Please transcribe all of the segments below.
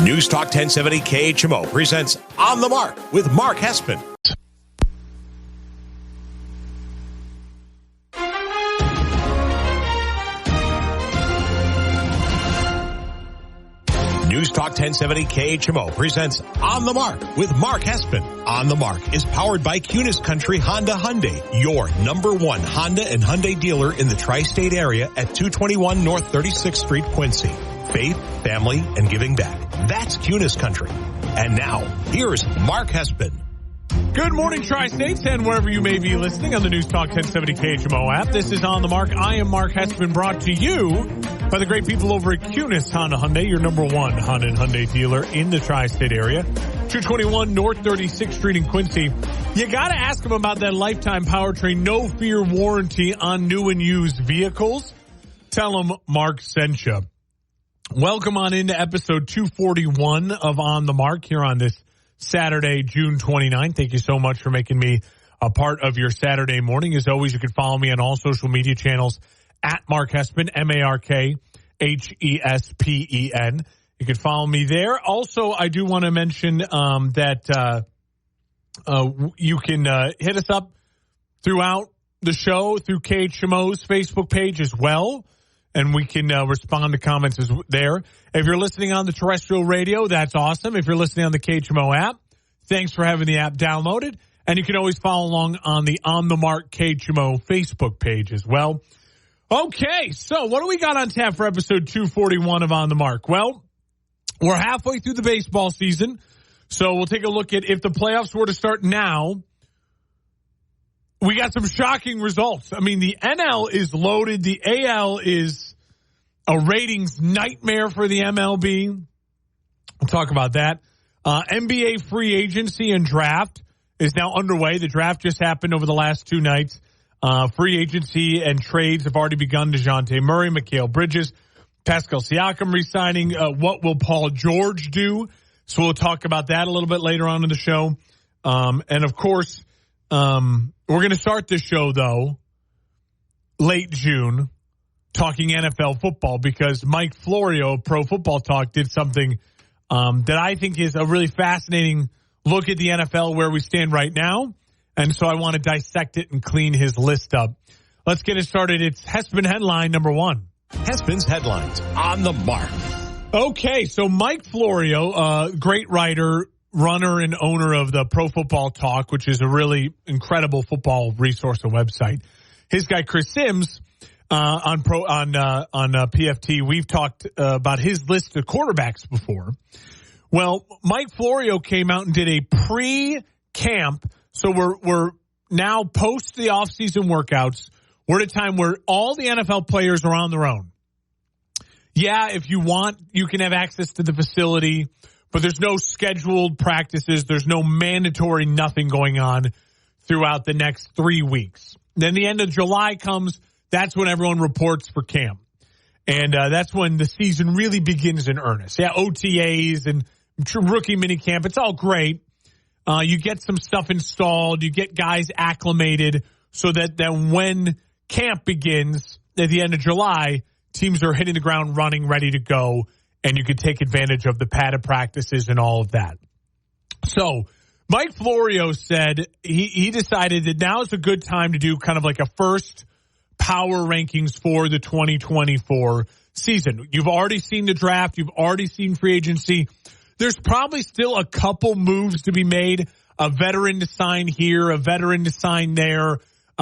News Talk 1070 KHMO presents On the Mark with Mark Hespin. News Talk 1070 KHMO presents On the Mark with Mark Hespin. On the Mark is powered by Cunis Country Honda Hyundai, your number one Honda and Hyundai dealer in the tri-state area at 221 North 36th Street, Quincy. Faith, family, and giving back. That's Cunis Country. And now, here's Mark Hespin. Good morning, Tri-States, and wherever you may be listening on the News Talk 1070 KHMO app. This is On the Mark. I am Mark Hespin, brought to you by the great people over at Cunis Honda Hyundai, your number one Honda and Hyundai dealer in the tri-state area. 221 North 36th Street in Quincy. You got to ask them about that lifetime powertrain, no fear warranty on new and used vehicles. Tell them Mark sent you. Welcome on into episode 241 of On the Mark here on this Saturday, June 29th. Thank you so much for making me a part of your Saturday morning. As always, you can follow me on all social media channels at Mark Hespin, MarkHespen. You can follow me there. Also, I do want to mention that you can hit us up throughout the show through KHMO's Facebook page as well, and we can respond to comments there. If you're listening on the terrestrial radio, that's awesome. If you're listening on the KHMO app, thanks for having the app downloaded. And you can always follow along on the On the Mark KHMO Facebook page as well. Okay, so what do we got on tap for episode 241 of On the Mark? Well, we're halfway through the baseball season, so we'll take a look at if the playoffs were to start now. We got some shocking results. I mean, the NL is loaded. The AL is a ratings nightmare for the MLB. We'll talk about that. NBA free agency and draft is now underway. The draft just happened over the last two nights. Free agency and trades have already begun. DeJounte Murray, Mikal Bridges, Pascal Siakam re-signing. What will Paul George do? So we'll talk about that a little bit later on in the show. And, of course, we're going to start this show, though, late June, talking NFL football, because Mike Florio of Pro Football Talk did something that I think is a really fascinating look at the NFL, where we stand right now. And so I want to dissect it and clean his list up. Let's get it started. It's Hespin headline number one. Hespin's headlines On the Mark. Okay, so Mike Florio, great writer, runner, and owner of the Pro Football Talk, which is a really incredible football resource and website. His guy Chris Sims on PFT, we've talked about his list of quarterbacks before. Well, Mike Florio came out and did a pre-camp. So we're now post the offseason workouts. We're at a time where all the NFL players are on their own. Yeah, if you want, you can have access to the facility, but there's no scheduled practices. There's no mandatory nothing going on throughout the next 3 weeks. Then the end of July comes. That's when everyone reports for camp. And that's when the season really begins in earnest. Yeah, OTAs and rookie minicamp. It's all great. You get some stuff installed. You get guys acclimated so that then when camp begins at the end of July, teams are hitting the ground running, ready to go, and you can take advantage of the padded practices and all of that. So Mike Florio said he decided that now is a good time to do kind of like a first power rankings for the 2024 season. You've already seen the draft. You've already seen free agency. There's probably still a couple moves to be made, a veteran to sign here, a veteran to sign there,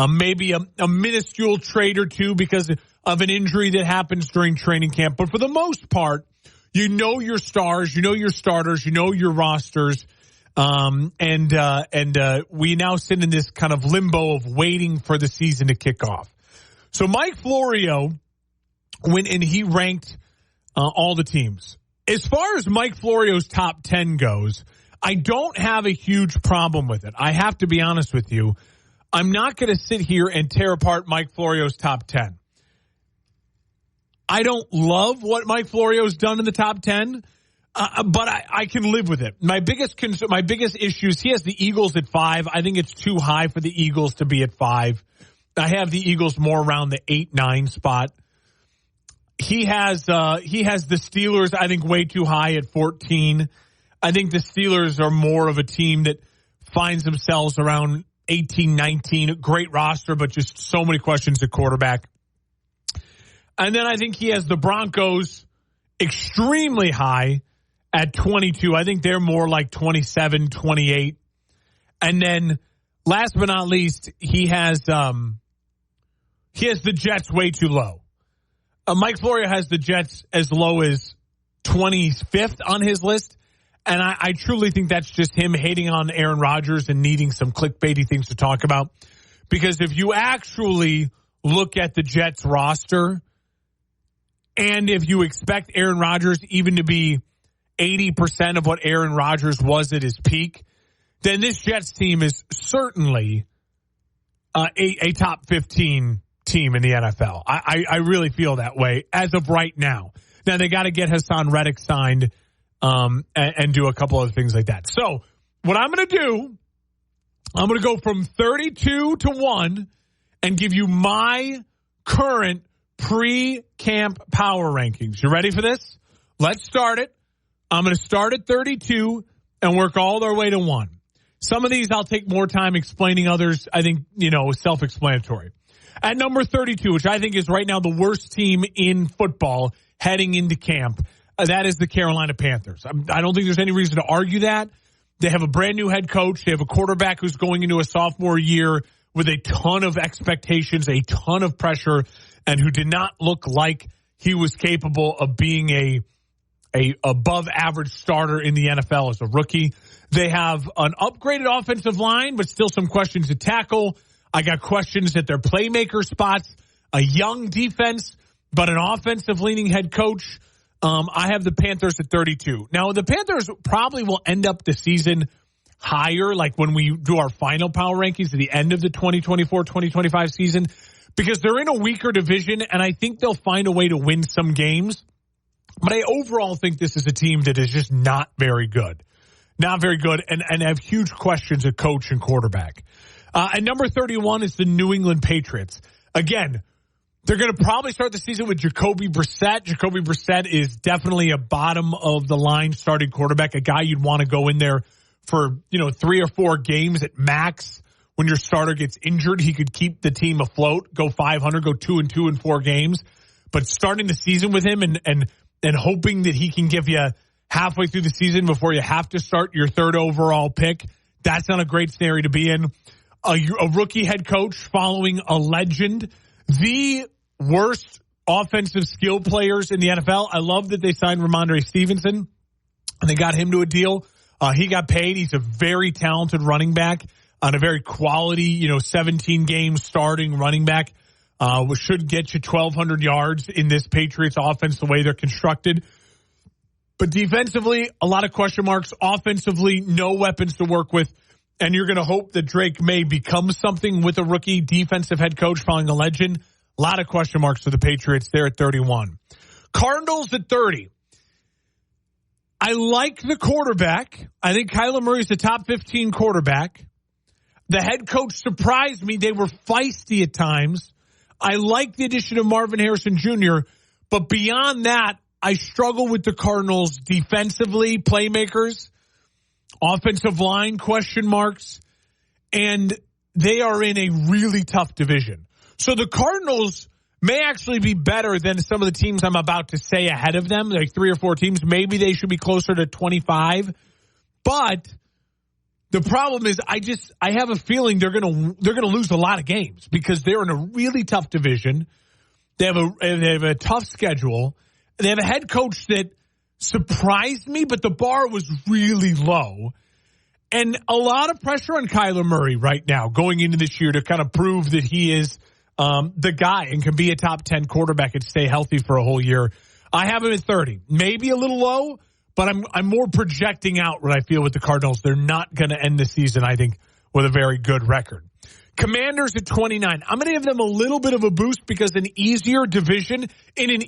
maybe a minuscule trade or two because of an injury that happens during training camp. But for the most part, you know your stars, you know your starters, you know your rosters, and we now sit in this kind of limbo of waiting for the season to kick off. So Mike Florio went and he ranked all the teams. As far as Mike Florio's top 10 goes, I don't have a huge problem with it. I have to be honest with you. I'm not going to sit here and tear apart Mike Florio's top 10. I don't love what Mike Florio's done in the top 10, but I can live with it. My biggest issue is he has the Eagles at 5. I think it's too high for the Eagles to be at 5. I have the Eagles more around the 8-9 spot. he has the Steelers, I think, way too high at 14. I think the Steelers are more of a team that finds themselves around 18, 19. Great roster, but just so many questions at quarterback. And then I think he has the Broncos extremely high at 22. I think they're more like 27, 28. And then last but not least, he has the Jets way too low. Mike Florio has the Jets as low as 25th on his list. And I truly think that's just him hating on Aaron Rodgers and needing some clickbaity things to talk about. Because if you actually look at the Jets roster, and if you expect Aaron Rodgers even to be 80% of what Aaron Rodgers was at his peak, then this Jets team is certainly a top 15 team in the NFL. I really feel that way as of right now. Now, they got to get Hassan Reddick signed and do a couple of things like that. So what I'm going to do, I'm going to go from 32 to 1 and give you my current pre-camp power rankings. You ready for this? Let's start it. I'm going to start at 32 and work all our way to 1. Some of these I'll take more time explaining. Others, I think, self-explanatory. At number 32, which I think is right now the worst team in football heading into camp, that is the Carolina Panthers. I don't think there's any reason to argue that. They have a brand new head coach. They have a quarterback who's going into a sophomore year with a ton of expectations, a ton of pressure, and who did not look like he was capable of being a above average starter in the NFL as a rookie. They have an upgraded offensive line, but still some questions to tackle. I got questions at their playmaker spots, a young defense, but an offensive leaning head coach. I have the Panthers at 32. Now, the Panthers probably will end up the season higher, like when we do our final power rankings at the end of the 2024-2025 season, because they're in a weaker division, and I think they'll find a way to win some games. But I overall think this is a team that is just not very good. Not very good, and have huge questions at coach and quarterback. At number 31 is the New England Patriots. Again, they're going to probably start the season with Jacoby Brissett. Jacoby Brissett is definitely a bottom-of-the-line starting quarterback, a guy you'd want to go in there for 3 or 4 games at max. When your starter gets injured, he could keep the team afloat, go 500, go 2-2 in 4 games. But starting the season with him and hoping that he can give you halfway through the season before you have to start your 3rd overall pick, that's not a great scenario to be in. A rookie head coach following a legend. The worst offensive skill players in the NFL. I love that they signed Ramondre Stevenson, and they got him to a deal. He got paid. He's a very talented running back on a very quality, 17 games starting running back. Which should get you 1,200 yards in this Patriots offense the way they're constructed. But defensively, a lot of question marks. Offensively, no weapons to work with. And you're going to hope that Drake May becomes something with a rookie defensive head coach following a legend. A lot of question marks for the Patriots there at 31. Cardinals at 30. I like the quarterback. I think Kyler Murray's the top 15 quarterback. The head coach surprised me. They were feisty at times. I like the addition of Marvin Harrison Jr., but beyond that, I struggle with the Cardinals defensively, playmakers, offensive line, question marks, and they are in a really tough division. So the Cardinals may actually be better than some of the teams I'm about to say ahead of them, like 3 or 4 teams. Maybe they should be closer to 25, but the problem is I have a feeling they're going to lose a lot of games because they're in a really tough division. They have a tough schedule. They have a head coach that surprised me, but the bar was really low. And a lot of pressure on Kyler Murray right now going into this year to kind of prove that he is the guy and can be a top 10 quarterback and stay healthy for a whole year. I have him at 30, maybe a little low, but I'm more projecting out what I feel with the Cardinals. They're not going to end the season, I think, with a very good record. Commanders at 29. I'm going to give them a little bit of a boost because an easier division and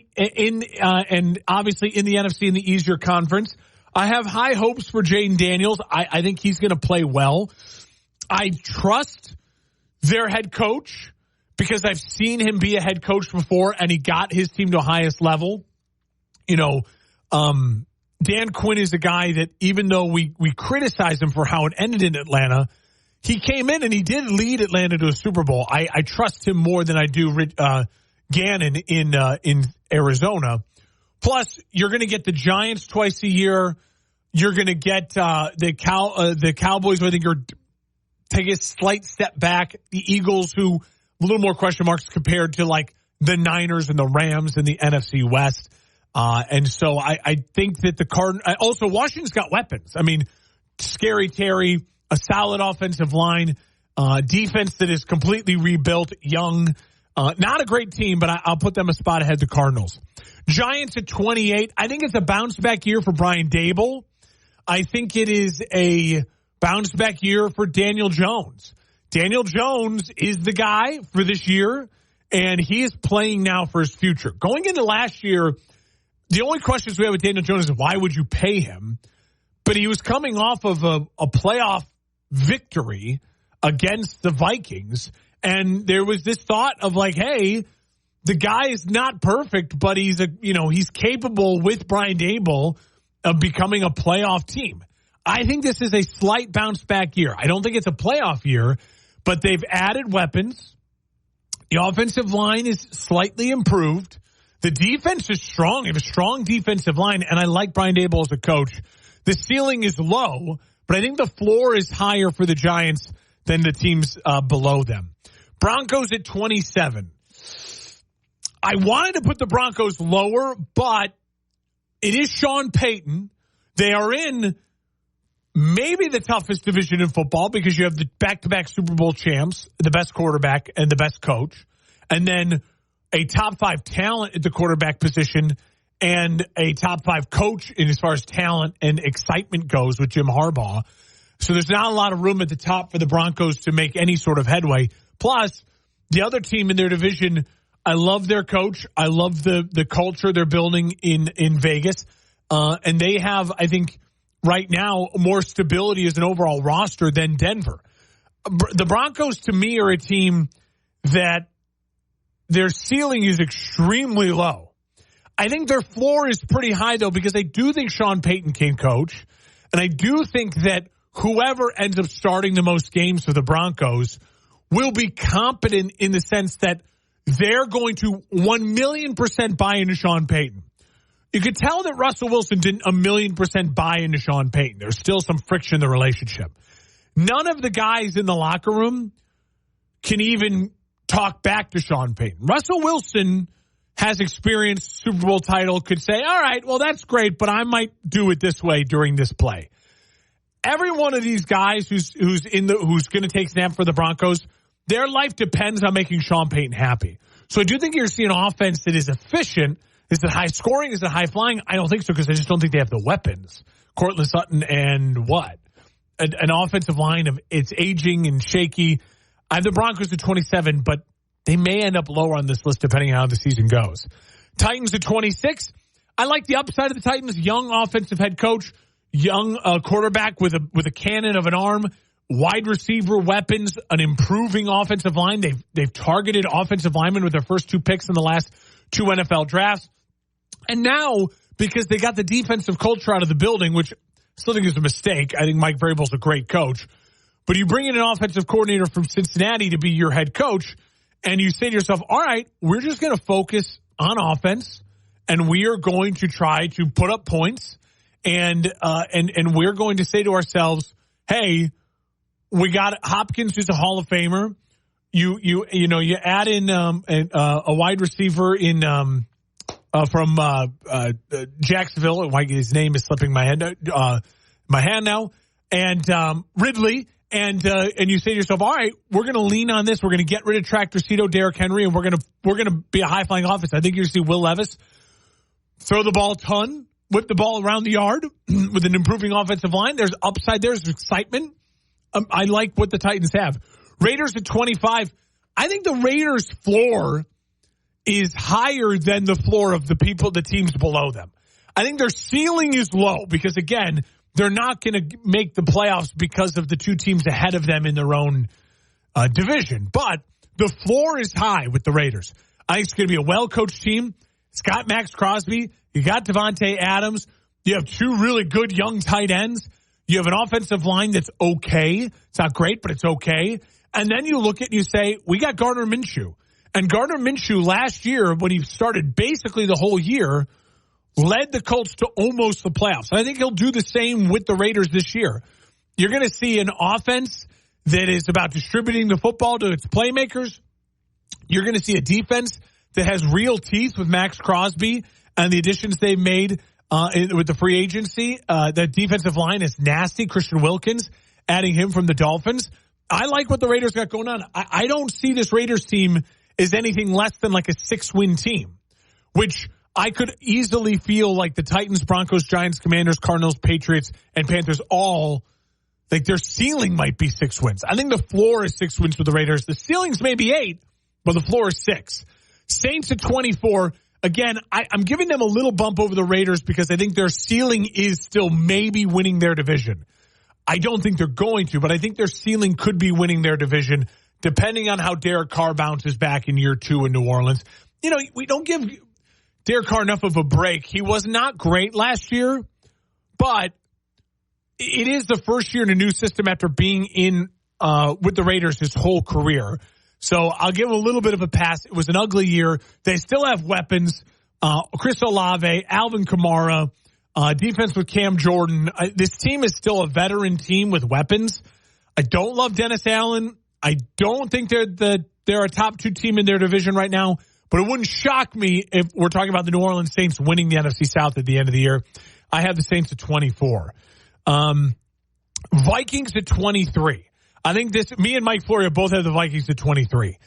obviously in the NFC in the easier conference. I have high hopes for Jaden Daniels. I think he's going to play well. I trust their head coach because I've seen him be a head coach before and he got his team to a highest level. Dan Quinn is a guy that even though we criticize him for how it ended in Atlanta, he came in and he did lead Atlanta to a Super Bowl. I trust him more than I do Gannon in Arizona. Plus, you're going to get the Giants twice a year. You're going to get the Cowboys, who I think are taking a slight step back. The Eagles, who a little more question marks compared to like the Niners and the Rams in the NFC West. And so I think that the also Washington's got weapons. I mean, Scary Terry, a solid offensive line, defense that is completely rebuilt, young, not a great team, but I'll put them a spot ahead of the Cardinals. Giants at 28. I think it's a bounce back year for Brian Daboll. I think it is a bounce back year for Daniel Jones. Daniel Jones is the guy for this year, and he is playing now for his future. Going into last year, the only questions we have with Daniel Jones is why would you pay him? But he was coming off of a playoff victory against the Vikings, and there was this thought of like, hey, the guy is not perfect, but he's capable with Brian Daboll of becoming a playoff team. I think this is a slight bounce back year. I don't think it's a playoff year, but they've added weapons. The offensive line is slightly improved. The defense is strong. They have a strong defensive line, and I like Brian Daboll as a coach. The ceiling is low, but I think the floor is higher for the Giants than the teams below them. Broncos at 27. I wanted to put the Broncos lower, but it is Sean Payton. They are in maybe the toughest division in football because you have the back-to-back Super Bowl champs, the best quarterback, and the best coach, and then a top 5 talent at the quarterback position and a top 5 coach in as far as talent and excitement goes with Jim Harbaugh. So there's not a lot of room at the top for the Broncos to make any sort of headway. Plus, the other team in their division, I love their coach. I love the culture they're building in Vegas. And they have, I think, right now, more stability as an overall roster than Denver. The Broncos, to me, are a team that their ceiling is extremely low. I think their floor is pretty high, though, because I do think Sean Payton can coach. And I do think that whoever ends up starting the most games for the Broncos will be competent in the sense that they're going to 1,000,000% buy into Sean Payton. You could tell that Russell Wilson didn't 1,000,000% buy into Sean Payton. There's still some friction in the relationship. None of the guys in the locker room can even talk back to Sean Payton. Russell Wilson has experienced Super Bowl title, could say, all right, well, that's great, but I might do it this way during this play. Every one of these guys who's going to take snap for the Broncos, their life depends on making Sean Payton happy. So I do think you're seeing an offense that is efficient. Is it high scoring? Is it high flying? I don't think so because I just don't think they have the weapons. Cortland Sutton and what? An offensive line of it's aging and shaky. I have the Broncos at 27, but they may end up lower on this list depending on how the season goes. Titans at 26. I like the upside of the Titans. Young offensive head coach, young quarterback with a cannon of an arm, wide receiver weapons, an improving offensive line. They've targeted offensive linemen with their first 2 picks in the last 2 NFL drafts. And now, because they got the defensive culture out of the building, which I still think is a mistake. I think Mike Vrabel's a great coach. But you bring in an offensive coordinator from Cincinnati to be your head coach, and you say to yourself, all right, we're just going to focus on offense, and we are going to try to put up points, and we're going to say to ourselves, hey, we got Hopkins, who's a Hall of Famer. You add in a wide receiver in from Jacksonville. His name is slipping my hand now, and Ridley. And you say to yourself, all right, we're going to lean on this. We're going to get rid of Tractor Cito, Derrick Henry, and we're going to be a high-flying offense. I think you're going to see Will Levis throw the ball a ton, whip the ball around the yard with an improving offensive line. There's upside. There's excitement. I like what the Titans have. Raiders at 25. I think the Raiders' floor is higher than the floor of the teams below them. I think their ceiling is low because, again, they're not going to make the playoffs because of the 2 teams ahead of them in their own division. But the floor is high with the Raiders. I think it's going to be a well-coached team. It's got Max Crosby. You got Devontae Adams. You have two really good young tight ends. You have an offensive line that's okay. It's not great, but it's okay. And then you look at it and you say, we got Gardner Minshew. And Gardner Minshew last year, when he started basically the whole year, led the Colts to almost the playoffs. And I think he'll do the same with the Raiders this year. You're going to see an offense that is about distributing the football to its playmakers. You're going to see a defense that has real teeth with Max Crosby and the additions they've made with the free agency. The defensive line is nasty. Christian Wilkins, adding him from the Dolphins. I like what the Raiders got going on. I don't see this Raiders team as anything less than like a 6-win team, which I could easily feel like the Titans, Broncos, Giants, Commanders, Cardinals, Patriots, and Panthers all, like their ceiling might be 6 wins. I think the floor is 6 wins for the Raiders. The ceiling's maybe 8, but the floor is 6. Saints at 24. Again, I'm giving them a little bump over the Raiders because I think their ceiling is still maybe winning their division. I don't think they're going to, but I think their ceiling could be winning their division depending on how Derek Carr bounces back in year 2 in New Orleans. You know, we don't give Derek Carr enough of a break. He was not great last year, but it is the first year in a new system after being in with the Raiders his whole career. So I'll give him a little bit of a pass. It was an ugly year. They still have weapons. Chris Olave, Alvin Kamara, defense with Cam Jordan. This team is still a veteran team with weapons. I don't love Dennis Allen. I don't think they're a top 2 team in their division right now, but it wouldn't shock me if we're talking about the New Orleans Saints winning the NFC South at the end of the year. I have the Saints at 24. Vikings at 23. I think me and Mike Florio both have the Vikings at 23.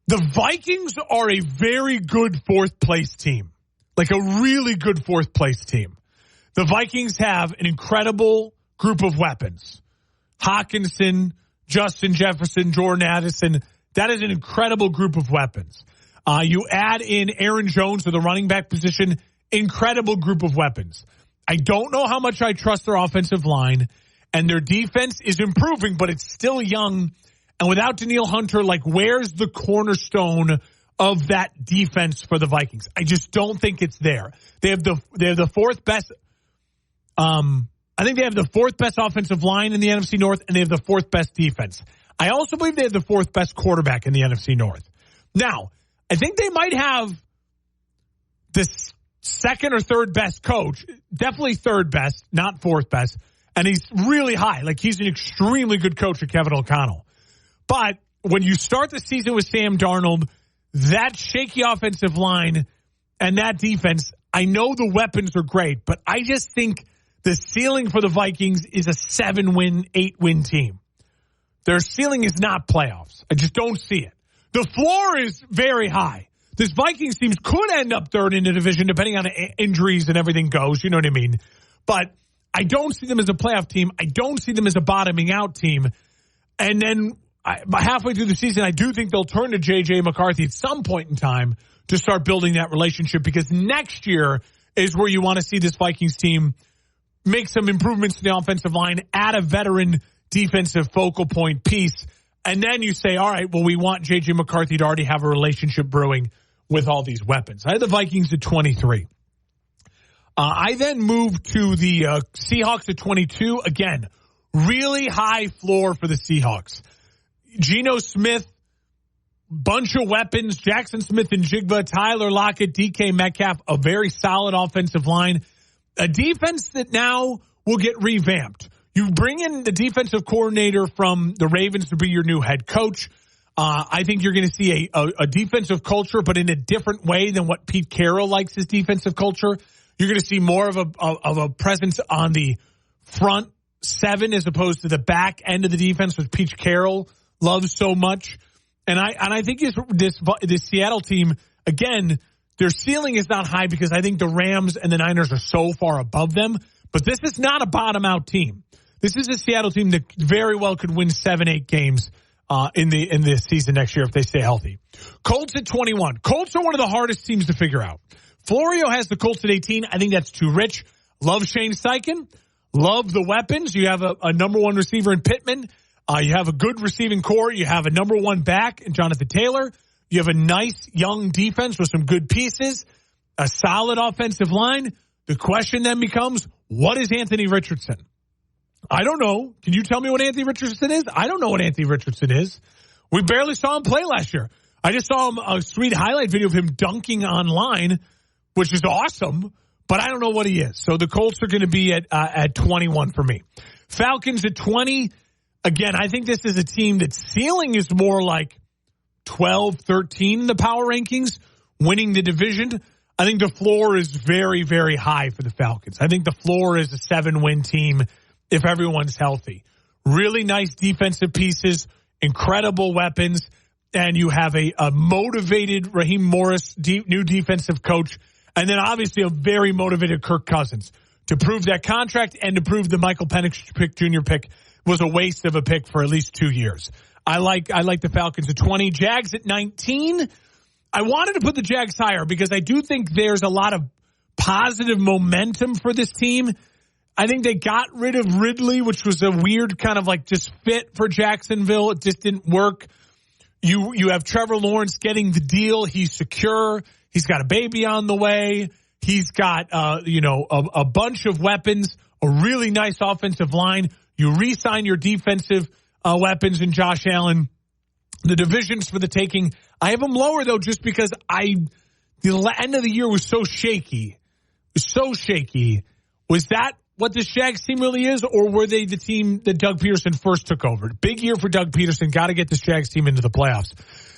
The Vikings are a very good 4th place team, like a really good 4th place team. The Vikings have an incredible group of weapons. Hawkinson, Justin Jefferson, Jordan Addison. That is an incredible group of weapons. You add in Aaron Jones to the running back position, incredible group of weapons. I don't know how much I trust their offensive line, and their defense is improving, but it's still young. And without Danielle Hunter, like, where's the cornerstone of that defense for the Vikings? I just don't think it's there. They have the 4th best. I think they have the 4th best offensive line in the NFC North, and they have the 4th best defense. I also believe they have the 4th best quarterback in the NFC North. Now, I think they might have the 2nd or 3rd best coach, definitely 3rd best, not 4th best, and he's really high. Like, he's an extremely good coach at Kevin O'Connell. But when you start the season with Sam Darnold, that shaky offensive line and that defense, I know the weapons are great, but I just think the ceiling for the Vikings is a 7-win, 8-win team. Their ceiling is not playoffs. I just don't see it. The floor is very high. This Vikings team could end up 3rd in the division depending on injuries and everything goes. You know what I mean? But I don't see them as a playoff team. I don't see them as a bottoming out team. And then halfway through the season, I do think they'll turn to J.J. McCarthy at some point in time to start building that relationship, because next year is where you want to see this Vikings team make some improvements to the offensive line, add a veteran defensive focal point piece, and then you say, all right, well, we want J.J. McCarthy to already have a relationship brewing with all these weapons. I had the Vikings at 23. I then moved to the Seahawks at 22. Again, really high floor for the Seahawks. Geno Smith, bunch of weapons, Jackson Smith and Jigba, Tyler Lockett, DK Metcalf, a very solid offensive line. A defense that now will get revamped. You bring in the defensive coordinator from the Ravens to be your new head coach. I think you're going to see a defensive culture, but in a different way than what Pete Carroll likes his defensive culture. You're going to see more of a presence on the front 7 as opposed to the back end of the defense, which Pete Carroll loves so much. And I think this Seattle team, again, their ceiling is not high because I think the Rams and the Niners are so far above them. But this is not a bottom-out team. This is a Seattle team that very well could win 7-8 games in the season next year if they stay healthy. Colts at 21. Colts are one of the hardest teams to figure out. Florio has the Colts at 18. I think that's too rich. Love Shane Steichen. Love the weapons. You have a number 1 receiver in Pittman. You have a good receiving core. You have a number one back in Jonathan Taylor. You have a nice young defense with some good pieces, a solid offensive line. The question then becomes, what is Anthony Richardson? I don't know. Can you tell me what Anthony Richardson is? I don't know what Anthony Richardson is. We barely saw him play last year. I just saw him, a sweet highlight video of him dunking online, which is awesome, but I don't know what he is. So the Colts are going to be at 21 for me. Falcons at 20. Again, I think this is a team that ceiling is more like 12, 13 in the power rankings, winning the division. I think the floor is very, very high for the Falcons. I think the floor is a 7-win team if everyone's healthy. Really nice defensive pieces, incredible weapons, and you have a motivated Raheem Morris, new defensive coach, and then obviously a very motivated Kirk Cousins to prove that contract and to prove the Michael Penix Jr. pick was a waste of a pick for at least 2 years. I like the Falcons at 20. Jags at 19. I wanted to put the Jags higher because I do think there's a lot of positive momentum for this team. I think they got rid of Ridley, which was a weird kind of like just fit for Jacksonville. It just didn't work. You have Trevor Lawrence getting the deal. He's secure. He's got a baby on the way. He's got a bunch of weapons, a really nice offensive line. You re-sign your defensive weapons in Josh Allen. The divisions for the taking. I have them lower, though, just because the end of the year was so shaky. Was that what this Jags team really is, or were they the team that Doug Peterson first took over? Big year for Doug Peterson. Got to get this Jags team into the playoffs.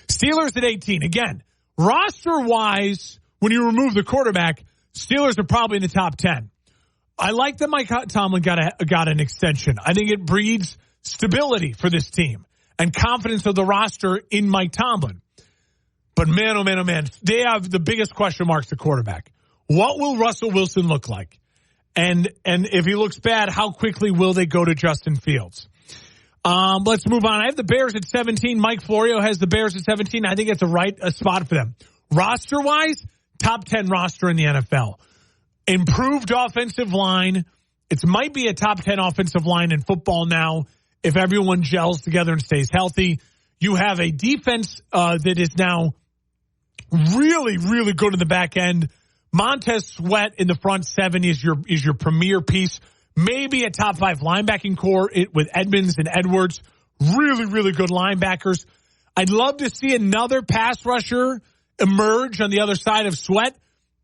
Steelers at 18. Again, roster-wise, when you remove the quarterback, Steelers are probably in the top 10. I like that Mike Tomlin got an extension. I think it breeds stability for this team and confidence of the roster in Mike Tomlin. But man, oh man, they have the biggest question marks at quarterback. What will Russell Wilson look like? And if he looks bad, how quickly will they go to Justin Fields? Let's move on. I have the Bears at 17. Mike Florio has the Bears at 17. I think it's a spot for them. Roster-wise, top 10 roster in the NFL. Improved offensive line. It might be a top 10 offensive line in football now if everyone gels together and stays healthy. You have a defense that is now really, really good in the back end. Montez Sweat in the front seven is your premier piece. Maybe a top 5 linebacking core with Edmonds and Edwards. Really, really good linebackers. I'd love to see another pass rusher emerge on the other side of Sweat,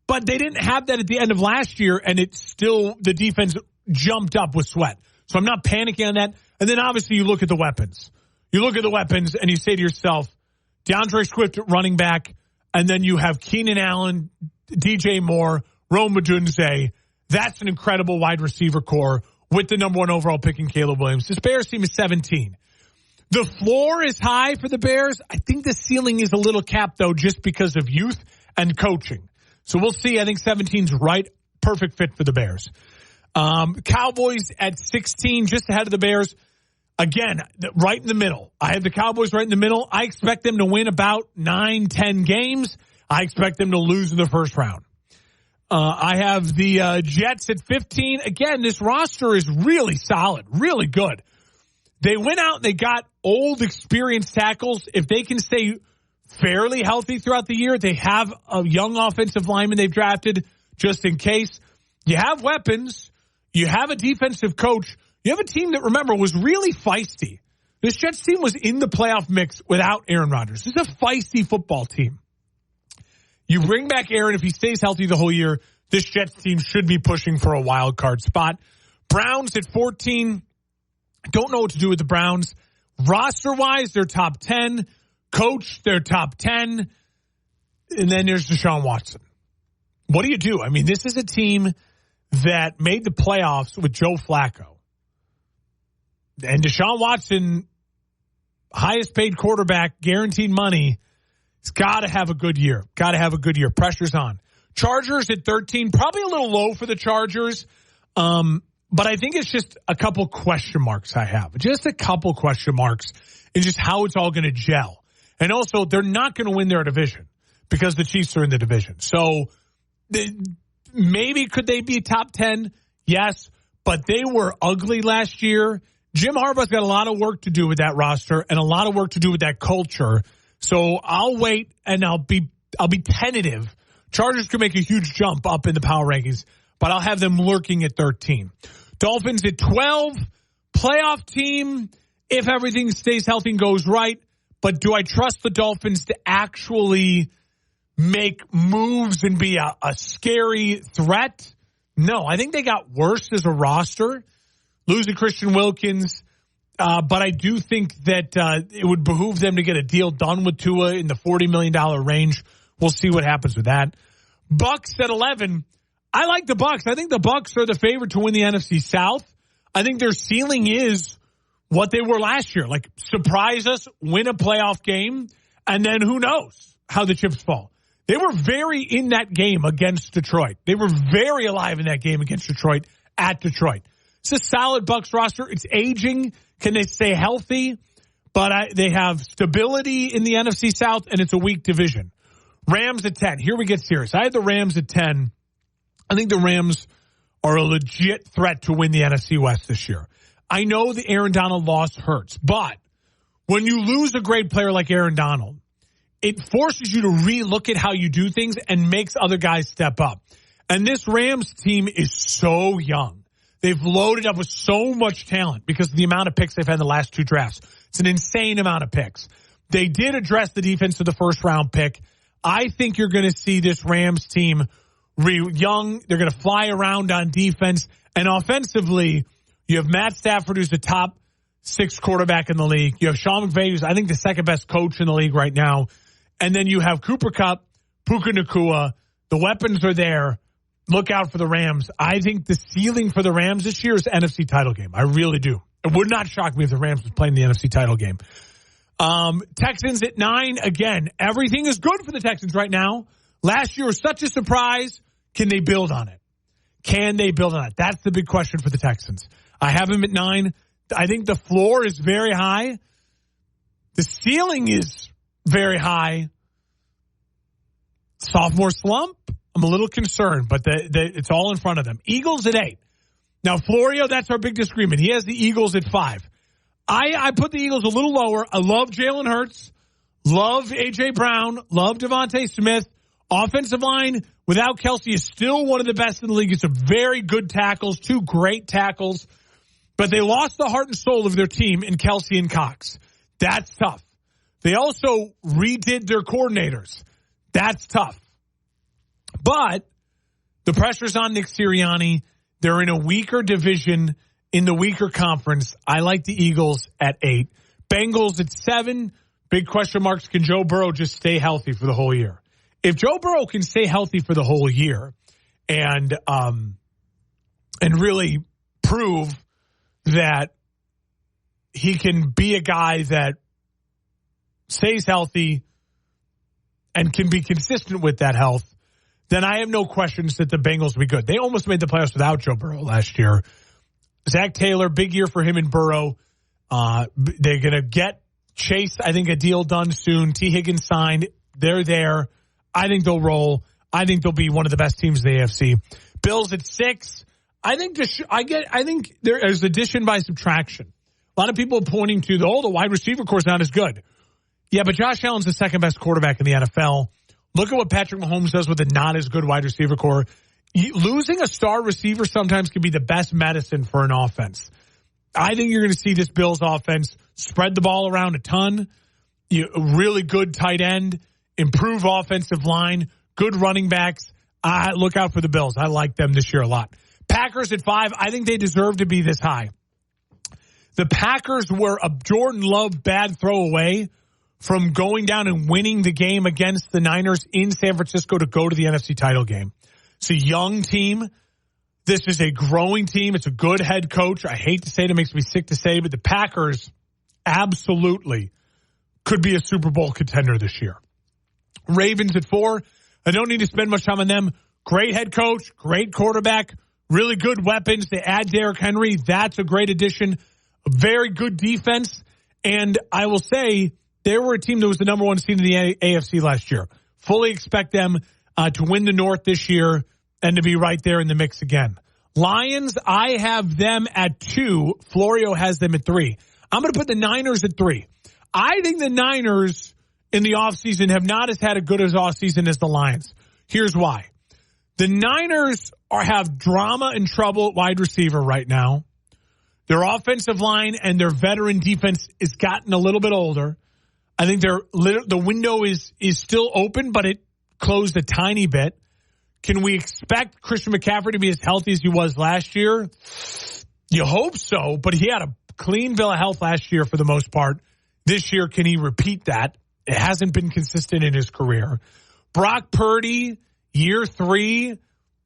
but they didn't have that at the end of last year, and the defense jumped up with Sweat. So I'm not panicking on that. And then obviously you look at the weapons. You look at the weapons and you say to yourself, DeAndre Swift at running back, and then you have Keenan Allen, DJ Moore, Rome Odunze. That's an incredible wide receiver core with the number 1 overall pick in Caleb Williams. This Bears team is 17. The floor is high for the Bears. I think the ceiling is a little capped, though, just because of youth and coaching. So we'll see. I think 17's right. Perfect fit for the Bears. Cowboys at 16, just ahead of the Bears. Again, right in the middle. I have the Cowboys right in the middle. I expect them to win about 9-10 games. I expect them to lose in the first round. I have the Jets at 15. Again, this roster is really solid, really good. They went out and they got old, experienced tackles. If they can stay fairly healthy throughout the year, they have a young offensive lineman they've drafted just in case. You have weapons. You have a defensive coach. You have a team that, remember, was really feisty. This Jets team was in the playoff mix without Aaron Rodgers. This is a feisty football team. You bring back Aaron. If he stays healthy the whole year, this Jets team should be pushing for a wild card spot. Browns at 14. Don't know what to do with the Browns. Roster-wise, they're top 10. Coach, they're top 10. And then there's Deshaun Watson. What do you do? I mean, this is a team that made the playoffs with Joe Flacco. And Deshaun Watson, highest paid quarterback, guaranteed money. He's got to have a good year. Got to have a good year. Pressure's on. Chargers at 13. Probably a little low for the Chargers. But I think it's just a couple question marks I have. Just a couple question marks in just how it's all going to gel. And also, they're not going to win their division because the Chiefs are in the division. So maybe could they be top 10? Yes. But they were ugly last year. Jim Harbaugh's got a lot of work to do with that roster and a lot of work to do with that culture. So I'll wait and I'll be tentative. Chargers could make a huge jump up in the power rankings, but I'll have them lurking at 13. Dolphins at 12. Playoff team if everything stays healthy and goes right. But do I trust the Dolphins to actually make moves and be a scary threat? No, I think they got worse as a roster, losing Christian Wilkins. But I do think that it would behoove them to get a deal done with Tua in the $40 million range. We'll see what happens with that. Bucks at 11. I like the Bucks. I think the Bucks are the favorite to win the NFC South. I think their ceiling is what they were last year. Like, surprise us, win a playoff game, and then who knows how the chips fall. They were very in that game against Detroit. They were very alive in that game against Detroit at Detroit. It's a solid Bucks roster. It's aging. Can they stay healthy? But they have stability in the NFC South, and it's a weak division. Rams at 10. Here we get serious. I had the Rams at 10. I think the Rams are a legit threat to win the NFC West this year. I know the Aaron Donald loss hurts, but when you lose a great player like Aaron Donald, it forces you to relook at how you do things and makes other guys step up. And this Rams team is so young. They've loaded up with so much talent because of the amount of picks they've had in the last two drafts. It's an insane amount of picks. They did address the defense of the first-round pick. I think you're going to see this Rams team young. They're going to fly around on defense. And offensively, you have Matt Stafford, who's the top 6 quarterback in the league. You have Sean McVay, who's, I think, the second-best coach in the league right now. And then you have Cooper Kupp, Puka Nacua. The weapons are there. Look out for the Rams. I think the ceiling for the Rams this year is the NFC title game. I really do. It would not shock me if the Rams was playing the NFC title game. Texans at 9. Again, everything is good for the Texans right now. Last year was such a surprise. Can they build on it? Can they build on it? That's the big question for the Texans. I have them at 9. I think the floor is very high. The ceiling is very high. Sophomore slump, I'm a little concerned, but it's all in front of them. Eagles at 8. Now, Florio, that's our big disagreement. He has the Eagles at 5. I put the Eagles a little lower. I love Jalen Hurts, love A.J. Brown, love Devontae Smith. Offensive line without Kelsey is still one of the best in the league. It's a very good tackles, 2 great tackles. But they lost the heart and soul of their team in Kelsey and Cox. That's tough. They also redid their coordinators. That's tough. But the pressure's on Nick Sirianni. They're in a weaker division in the weaker conference. I like the Eagles at 8. Bengals at 7. Big question marks. Can Joe Burrow just stay healthy for the whole year? If Joe Burrow can stay healthy for the whole year and really prove that he can be a guy that stays healthy and can be consistent with that health, then I have no questions that the Bengals will be good. They almost made the playoffs without Joe Burrow last year. Zach Taylor, big year for him and Burrow. They're going to get Chase, I think, a deal done soon. T. Higgins signed. They're there. I think they'll roll. I think they'll be one of the best teams in the AFC. Bills at 6. I think there is addition by subtraction. A lot of people are pointing to the wide receiver core is not as good. Yeah, but Josh Allen's the second best quarterback in the NFL. Look at what Patrick Mahomes does with a not as good wide receiver core. Losing a star receiver sometimes can be the best medicine for an offense. I think you're going to see this Bills offense spread the ball around a ton. Really good tight end, improve offensive line, good running backs. Look out for the Bills. I like them this year a lot. Packers at 5. I think they deserve to be this high. The Packers were a Jordan Love bad throw away from going down and winning the game against the Niners in San Francisco to go to the NFC title game. It's a young team. This is a growing team. It's a good head coach. I hate to say it. It makes me sick to say, but the Packers absolutely could be a Super Bowl contender this year. Ravens at 4. I don't need to spend much time on them. Great head coach, great quarterback, really good weapons. They add Derrick Henry. That's a great addition. A very good defense. And I will say they were a team that was the number 1 seed in the AFC last year. Fully expect them to win the North this year and to be right there in the mix again. Lions, I have them at 2. Florio has them at 3. I'm going to put the Niners at 3. I think the Niners in the offseason have not as had a good as offseason as the Lions. Here's why. The Niners have drama and trouble at wide receiver right now. Their offensive line and their veteran defense has gotten a little bit older. I think the window is still open, but it closed a tiny bit. Can we expect Christian McCaffrey to be as healthy as he was last year? You hope so, but he had a clean bill of health last year for the most part. This year, can he repeat that? It hasn't been consistent in his career. Brock Purdy, year 3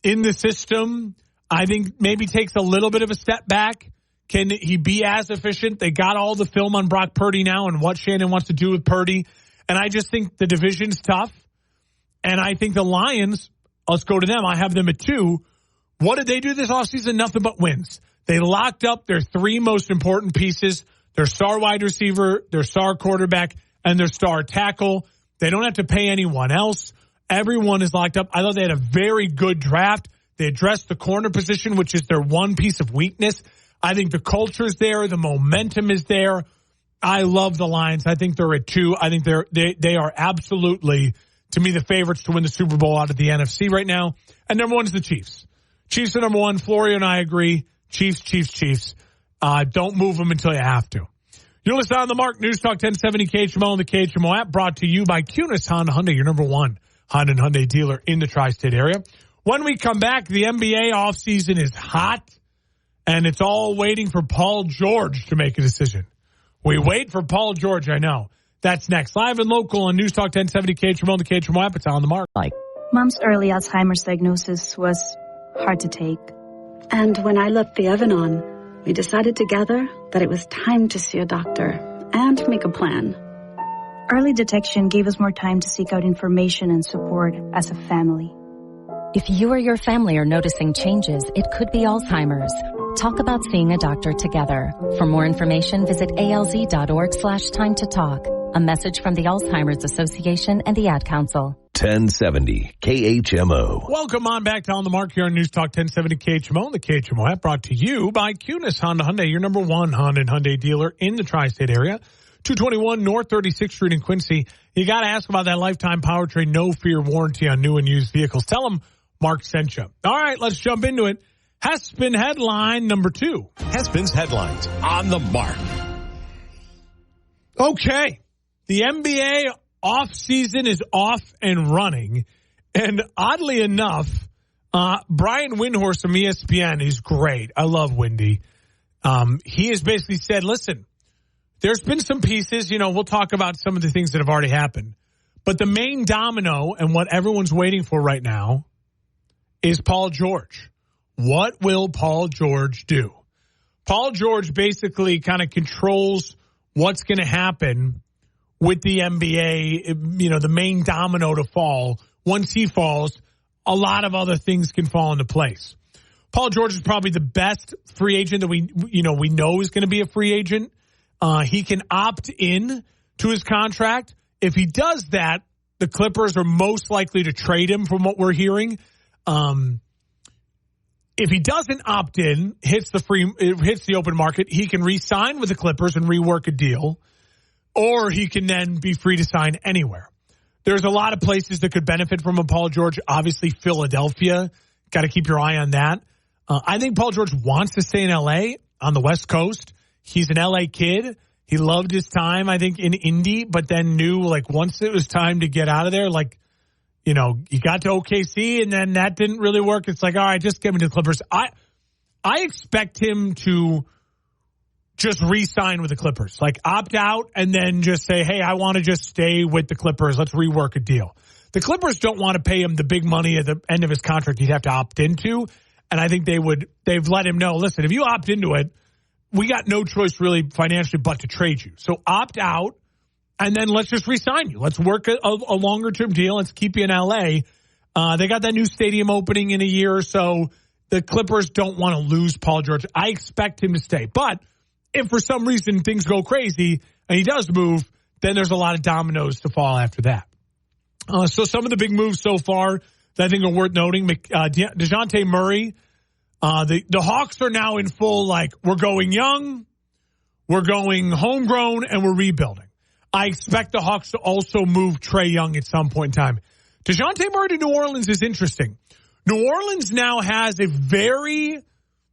in the system, I think maybe takes a little bit of a step back. Can he be as efficient? They got all the film on Brock Purdy now and what Shannon wants to do with Purdy. And I just think the division's tough. And I think the Lions, let's go to them. I have them at 2. What did they do this offseason? Nothing but wins. They locked up their 3 most important pieces, their star wide receiver, their star quarterback, and their star tackle. They don't have to pay anyone else. Everyone is locked up. I thought they had a very good draft. They addressed the corner position, which is their one piece of weakness. I think the culture's there. The momentum is there. I love the Lions. I think they're at 2. I think they are absolutely, to me, the favorites to win the Super Bowl out of the NFC right now. And number 1 is the Chiefs. Chiefs are number 1. Florio and I agree. Chiefs. Don't move them until you have to. You're listening on the Mark News Talk 1070 KHMO and the KHMO app, brought to you by Kunis Honda Hyundai, your number 1 Honda and Hyundai dealer in the tri-state area. When we come back, the NBA offseason is hot. And it's all waiting for Paul George to make a decision. We wait for Paul George, I know. That's next. Live and local on News Talk 1070 KHMO and the KHMO app. It's on the Mark. Mom's early Alzheimer's diagnosis was hard to take. And when I left the oven on, we decided together that it was time to see a doctor and make a plan. Early detection gave us more time to seek out information and support as a family. If you or your family are noticing changes, it could be Alzheimer's. Talk about seeing a doctor together. For more information, visit alz.org/time to talk. A message from the Alzheimer's Association and the Ad Council. 1070 KHMO. Welcome on back to On the Mark here on News Talk 1070 KHMO and the KHMO app, brought to you by Kunis Honda Hyundai, your number 1 Honda and Hyundai dealer in the tri-state area. 221 North 36th Street in Quincy. You got to ask about that lifetime powertrain, no fear warranty on new and used vehicles. Tell them Mark sent you. All right, let's jump into it. Hespin headline number 2. Hespin's headlines on the Mark. Okay. The NBA offseason is off and running. And oddly enough, Brian Windhorst from ESPN, he's great. I love Windy. He has basically said, listen, there's been some pieces, we'll talk about some of the things that have already happened. But the main domino and what everyone's waiting for right now is Paul George. What will Paul George do? Paul George basically kind of controls what's going to happen with the NBA, the main domino to fall. Once he falls, a lot of other things can fall into place. Paul George is probably the best free agent that we know is going to be a free agent. He can opt in to his contract. If he does that, the Clippers are most likely to trade him from what we're hearing. If he doesn't opt in, hits the open market, he can re-sign with the Clippers and rework a deal, or he can then be free to sign anywhere. There's a lot of places that could benefit from a Paul George. Obviously, Philadelphia, got to keep your eye on that. I think Paul George wants to stay in L.A. on the West Coast. He's an L.A. kid. He loved his time, I think, in Indy, but then knew, once it was time to get out of there, you got to OKC, and then that didn't really work. It's all right, just get me to the Clippers. I expect him to just re-sign with the Clippers. Opt out and then just say, hey, I want to just stay with the Clippers. Let's rework a deal. The Clippers don't want to pay him the big money at the end of his contract he'd have to opt into, and I think they've let him know, listen, if you opt into it, we got no choice really financially but to trade you. So opt out. And then let's just re-sign you. Let's work a longer-term deal. Let's keep you in L.A. They got that new stadium opening in a year or so. The Clippers don't want to lose Paul George. I expect him to stay. But if for some reason things go crazy and he does move, then there's a lot of dominoes to fall after that. So some of the big moves so far that I think are worth noting, DeJounte Murray The Hawks are now in full, we're going young, we're going homegrown, and we're rebuilding. I expect the Hawks to also move Trae Young at some point in time. DeJounte Murray to New Orleans is interesting. New Orleans now has a very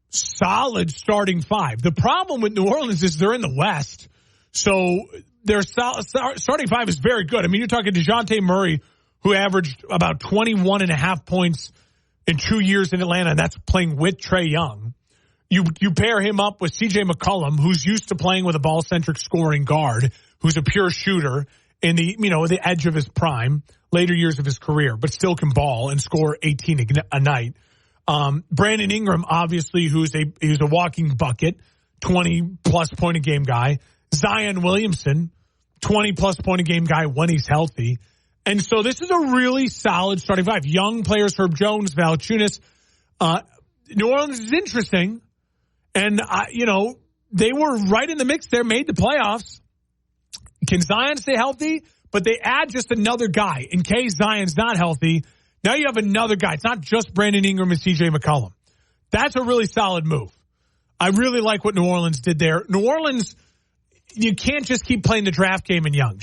solid starting five. The problem with New Orleans is they're in the West, so their starting five is very good. I mean, you're talking DeJounte Murray, who averaged about 21.5 points in 2 years in Atlanta, and that's playing with Trae Young. You pair him up with C.J. McCollum, who's used to playing with a ball-centric scoring guard, who's a pure shooter in the edge of his prime, later years of his career, but still can ball and score 18 a night. Brandon Ingram, obviously, who's a walking bucket, 20-plus point a game guy. Zion Williamson, 20-plus point a game guy when he's healthy. And so this is a really solid starting five. Young players, Herb Jones, Valanciunas. New Orleans is interesting. And, they were right in the mix there, made the playoffs. Can Zion stay healthy? But they add just another guy. In case Zion's not healthy, now you have another guy. It's not just Brandon Ingram and C.J. McCollum. That's a really solid move. I really like what New Orleans did there. New Orleans, you can't just keep playing the draft game in young.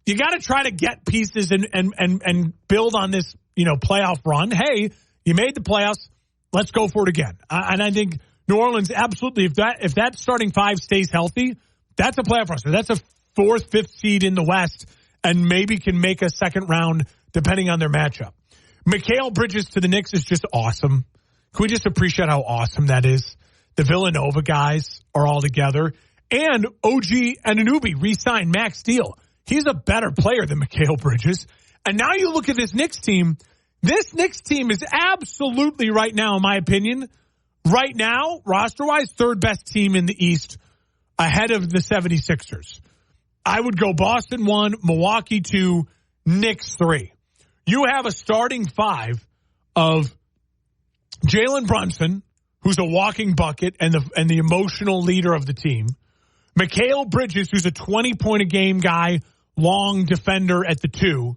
You got to try to get pieces and build on this, playoff run. Hey, you made the playoffs. Let's go for it again. And I think New Orleans, absolutely, if that starting five stays healthy, that's a playoff roster. That's a 4th, 5th seed in the West and maybe can make a second round depending on their matchup. Mikal Bridges to the Knicks is just awesome. Can we just appreciate how awesome that is? The Villanova guys are all together. And OG Anunoby re-signed max deal. He's a better player than Mikal Bridges. And now you look at this Knicks team. This Knicks team is absolutely right now, in my opinion, right now, roster-wise, 3rd best team in the East ahead of the 76ers. I would go Boston 1, Milwaukee 2, Knicks 3. You have a starting five of Jalen Brunson, who's a walking bucket and the emotional leader of the team. Mikal Bridges, who's a 20-point-a-game guy, long defender at the 2.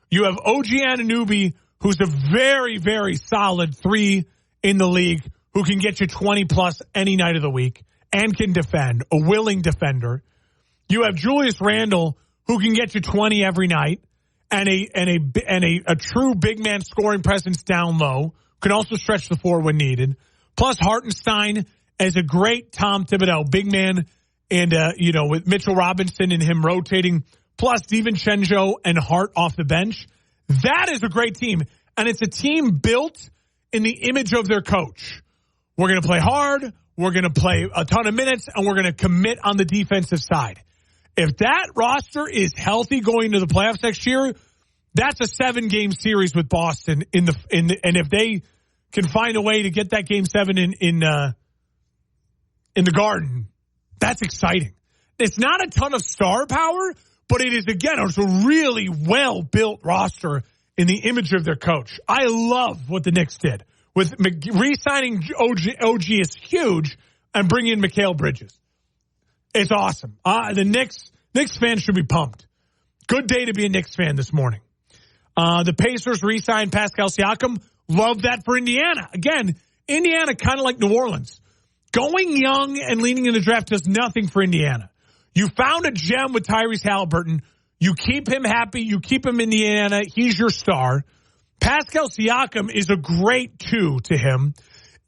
You have OG Anunoby, who's a very, very solid 3 in the league, who can get you 20-plus any night of the week and can defend, a willing defender. You have Julius Randle, who can get you 20 every night, and a true big man scoring presence down low, can also stretch the floor when needed. Plus Hartenstein as a great Tom Thibodeau big man, and with Mitchell Robinson and him rotating, plus DiVincenzo and Hart off the bench. That is a great team, and it's a team built in the image of their coach. We're going to play hard, we're going to play a ton of minutes, and we're going to commit on the defensive side. If that roster is healthy going to the playoffs next year, that's a 7-game series with Boston and if they can find a way to get that game 7 in the Garden, that's exciting. It's not a ton of star power, but it is, again, it's a really well-built roster in the image of their coach. I love what the Knicks did. With re-signing OG is huge, and bringing in Mikal Bridges. It's awesome. The Knicks fans should be pumped. Good day to be a Knicks fan this morning. The Pacers re-signed Pascal Siakam. Love that for Indiana. Again, Indiana kind of like New Orleans. Going young and leaning in the draft does nothing for Indiana. You found a gem with Tyrese Halliburton. You keep him happy. You keep him in Indiana. He's your star. Pascal Siakam is a great 2 to him.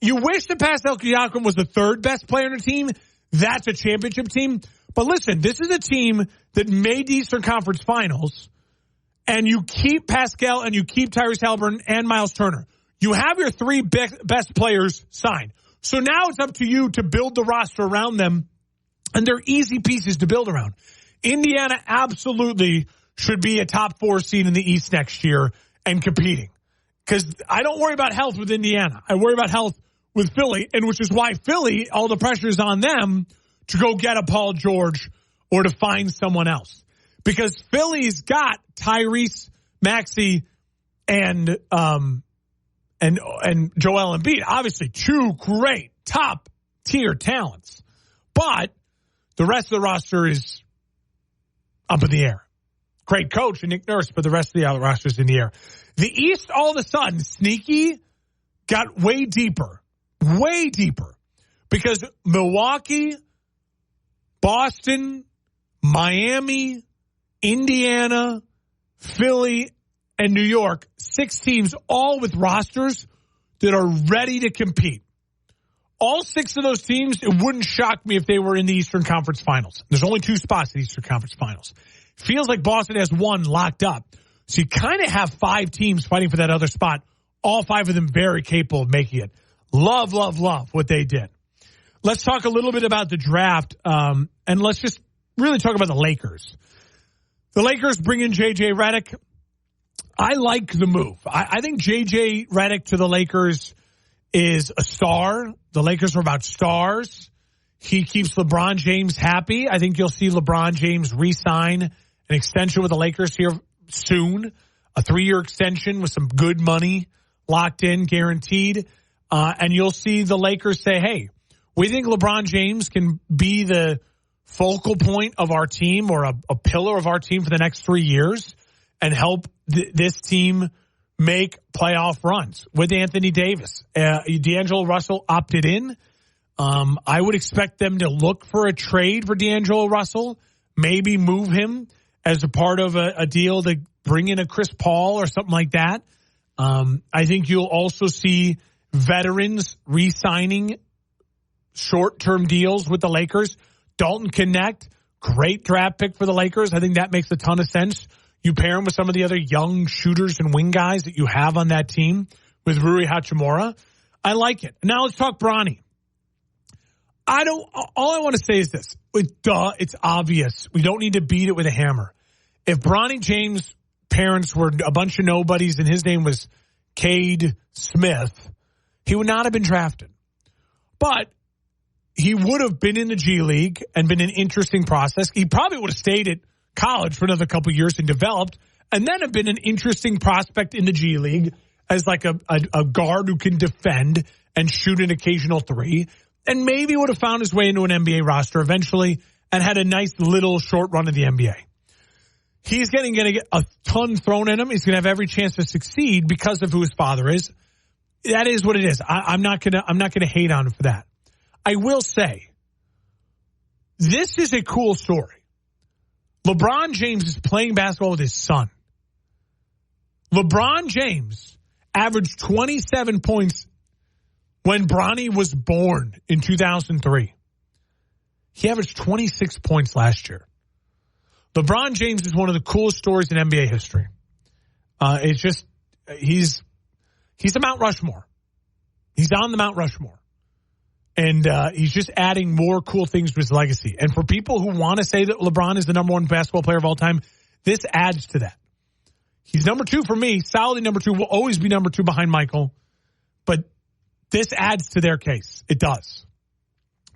You wish that Pascal Siakam was the 3rd best player on the team. That's a championship team. But listen, this is a team that made the Eastern Conference Finals, and you keep Pascal and you keep Tyrese Halliburton and Miles Turner. You have your 3 best players signed. So now it's up to you to build the roster around them, and they're easy pieces to build around. Indiana absolutely should be a top 4 seed in the East next year and competing. Because I don't worry about health with Indiana. I worry about health with Philly, and which is why Philly, all the pressure is on them to go get a Paul George or to find someone else. Because Philly's got Tyrese Maxey and Joel Embiid, obviously 2 great top-tier talents. But the rest of the roster is up in the air. Great coach and Nick Nurse, but the rest of the roster is in the air. The East, all of a sudden, sneaky, got way deeper way deeper, because Milwaukee, Boston, Miami, Indiana, Philly, and New York, 6 teams, all with rosters that are ready to compete. All 6 of those teams, it wouldn't shock me if they were in the Eastern Conference Finals. There's only 2 spots in the Eastern Conference Finals. Feels like Boston has 1 locked up. So you kind of have 5 teams fighting for that other spot, all 5 of them very capable of making it. Love, love, love what they did. Let's talk a little bit about the draft, and let's just really talk about the Lakers. The Lakers bring in J.J. Redick. I like the move. I think J.J. Redick to the Lakers is a star. The Lakers are about stars. He keeps LeBron James happy. I think you'll see LeBron James re-sign an extension with the Lakers here soon. A 3-year extension with some good money locked in, guaranteed. And you'll see the Lakers say, hey, we think LeBron James can be the focal point of our team or a pillar of our team for the next 3 years and help this team make playoff runs with Anthony Davis. D'Angelo Russell opted in. I would expect them to look for a trade for D'Angelo Russell, maybe move him as a part of a deal to bring in a Chris Paul or something like that. I think you'll also see veterans re-signing short-term deals with the Lakers. Dalton Connect, great draft pick for the Lakers. I think that makes a ton of sense. You pair him with some of the other young shooters and wing guys that you have on that team with Rui Hachimura. I like it. Now let's talk Bronny. All I want to say is this. It's obvious. We don't need to beat it with a hammer. If Bronny James' parents were a bunch of nobodies and his name was Cade Smith, he would not have been drafted. But he would have been in the G League and been an interesting process. He probably would have stayed at college for another couple of years and developed, and then have been an interesting prospect in the G League as like a guard who can defend and shoot an occasional 3, and maybe would have found his way into an NBA roster eventually and had a nice little short run in the NBA. He's going to get a ton thrown at him. He's going to have every chance to succeed because of who his father is. That is what it is. I'm not going to hate on him for that. I will say, this is a cool story. LeBron James is playing basketball with his son. LeBron James averaged 27 points when Bronny was born in 2003. He averaged 26 points last year. LeBron James is one of the coolest stories in NBA history. It's just, he's the Mount Rushmore. He's on the Mount Rushmore. And he's just adding more cool things to his legacy. And for people who want to say that LeBron is the number 1 basketball player of all time, this adds to that. He's number 2 for me. Solidly number 2. Will always be number 2 behind Michael. But this adds to their case. It does.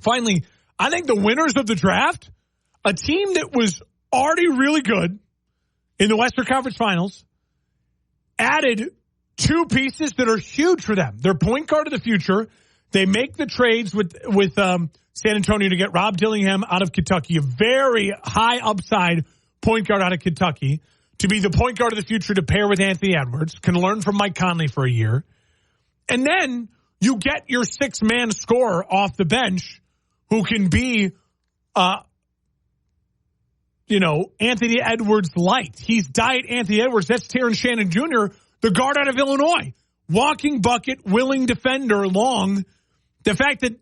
Finally, I think the winners of the draft, a team that was already really good in the Western Conference Finals, added 2 pieces that are huge for them. Their point guard of the future. They make the trades with San Antonio to get Rob Dillingham out of Kentucky, a very high upside point guard out of Kentucky, to be the point guard of the future to pair with Anthony Edwards, can learn from Mike Conley for a year. And then you get your 6-man scorer off the bench who can be, Anthony Edwards light. He's Diet Anthony Edwards. That's Terrence Shannon Jr., the guard out of Illinois. Walking bucket, willing defender, long. The fact that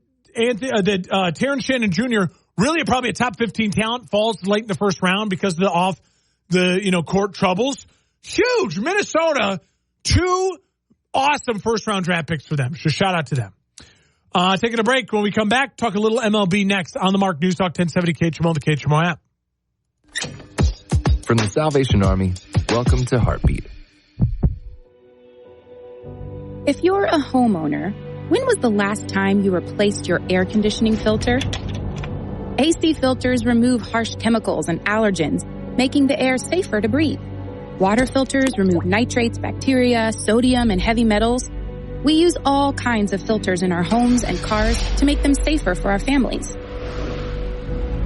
Terrence Shannon Jr., really probably a top 15 talent, falls late in the first round because of the court troubles. Huge. Minnesota, 2 awesome first-round draft picks for them. So shout out to them. Taking a break. When we come back, talk a little MLB next on the Mark News Talk 1070 KHMO, the KHMO app. From the Salvation Army, welcome to Heartbeat. If you're a homeowner, when was the last time you replaced your air conditioning filter? AC filters remove harsh chemicals and allergens, making the air safer to breathe. Water filters remove nitrates, bacteria, sodium, and heavy metals. We use all kinds of filters in our homes and cars to make them safer for our families.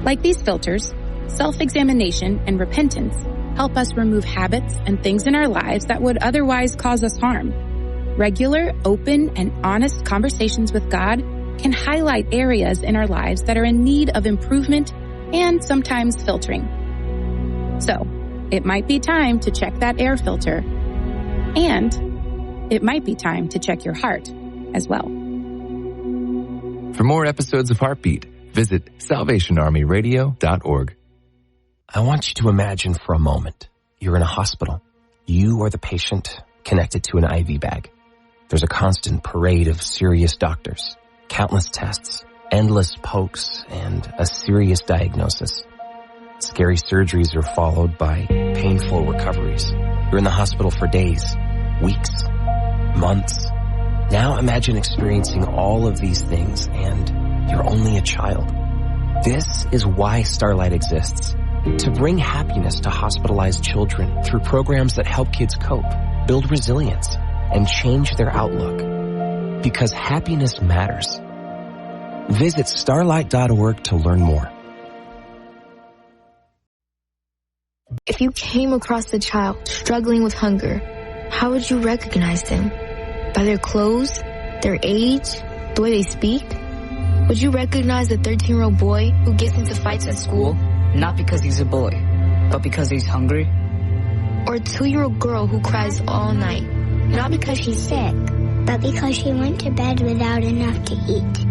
Like these filters, self-examination and repentance help us remove habits and things in our lives that would otherwise cause us harm. Regular, open, and honest conversations with God can highlight areas in our lives that are in need of improvement and sometimes filtering. So, it might be time to check that air filter, and it might be time to check your heart as well. For more episodes of Heartbeat, visit salvationarmyradio.org. I want you to imagine for a moment you're in a hospital. You are the patient connected to an IV bag. There's a constant parade of serious doctors, countless tests, endless pokes, and a serious diagnosis. Scary surgeries are followed by painful recoveries. You're in the hospital for days, weeks, months. Now imagine experiencing all of these things and you're only a child. This is why Starlight exists. To bring happiness to hospitalized children through programs that help kids cope, build resilience, and change their outlook. Because happiness matters. Visit starlight.org to learn more. If you came across a child struggling with hunger, how would you recognize them? By their clothes, their age, the way they speak? Would you recognize the 13-year-old boy who gets into fights at school? Not because he's a boy, but because he's hungry. Or a 2-year-old girl who cries all night, not because she's sick, but because she went to bed without enough to eat.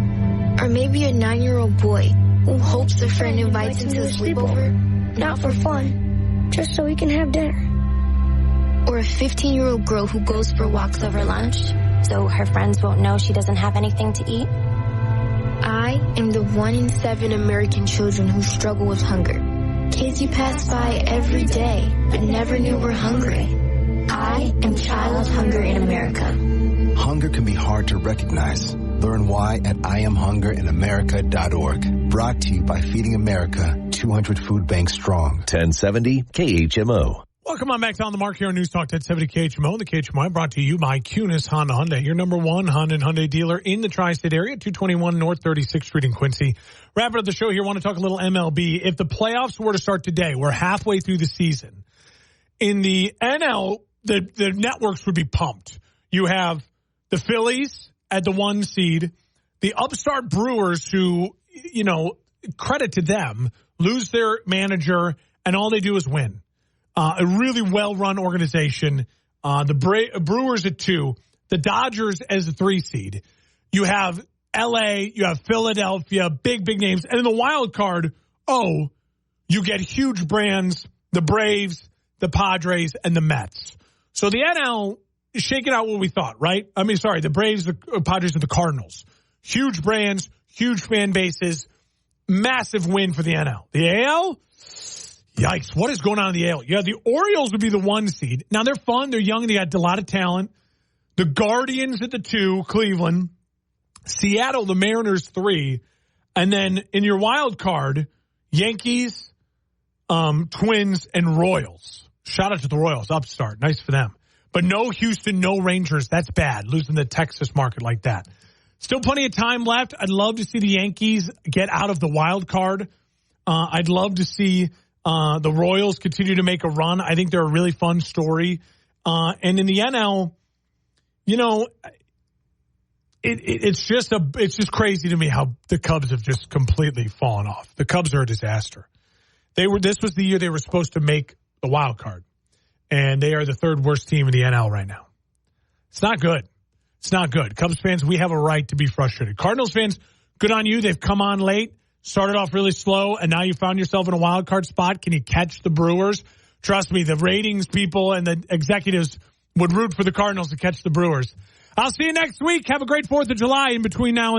Or maybe a 9-year-old boy who hopes a friend invites him to a sleepover, not for fun, just so he can have dinner. Or a 15-year-old girl who goes for walks over lunch, so her friends won't know she doesn't have anything to eat. I am the 1 in 7 American children who struggle with hunger. Kids you pass by every day, but never knew were hungry. I am Child Hunger in America. Hunger can be hard to recognize. Learn why at IamHungerInAmerica.org. Brought to you by Feeding America, 200 food banks strong. 1070 KHMO. Welcome on back to On the Mark here on News Talk 1070 KHMO. The KHMO brought to you by Cunis Honda Hyundai, your number one Honda and Hyundai dealer in the tri-state area, 221 North 36th Street in Quincy. Wrapping up the show here, want to talk a little MLB. If the playoffs were to start today, we're halfway through the season. In the NL, the networks would be pumped. You have the Phillies at the 1 seed, the upstart Brewers who, you know, credit to them, lose their manager, and all they do is win. A really well-run organization. The Brewers at 2, the Dodgers as a 3 seed. You have L.A., you have Philadelphia, big names. And in the wild card, you get huge brands, the Braves, the Padres, and the Mets. So the NL is shaking out what we thought, right? The Braves, the Padres, and the Cardinals. Huge brands, huge fan bases, massive win for the NL. The AL? Yikes, what is going on in the AL? Yeah, the Orioles would be the 1 seed. Now, they're fun. They're young. They got a lot of talent. The Guardians at the 2, Cleveland. Seattle, the Mariners, 3. And then in your wild card, Yankees, Twins, and Royals. Shout out to the Royals, upstart. Nice for them. But no Houston, no Rangers. That's bad, losing the Texas market like that. Still plenty of time left. I'd love to see the Yankees get out of the wild card. I'd love to see the Royals continue to make a run. I think they're a really fun story. And in the NL, you know, it's just crazy to me how the Cubs have just completely fallen off. The Cubs are a disaster. This was the year they were supposed to make the wild card, and they are the 3rd worst team in the NL right now. It's not good. It's not good. Cubs fans, we have a right to be frustrated. Cardinals fans, good on you. They've come on late. Started off really slow, and now you found yourself in a wild card spot. Can you catch the Brewers? Trust me, the ratings people and the executives would root for the Cardinals to catch the Brewers. I'll see you next week. Have a great 4th of July in between now and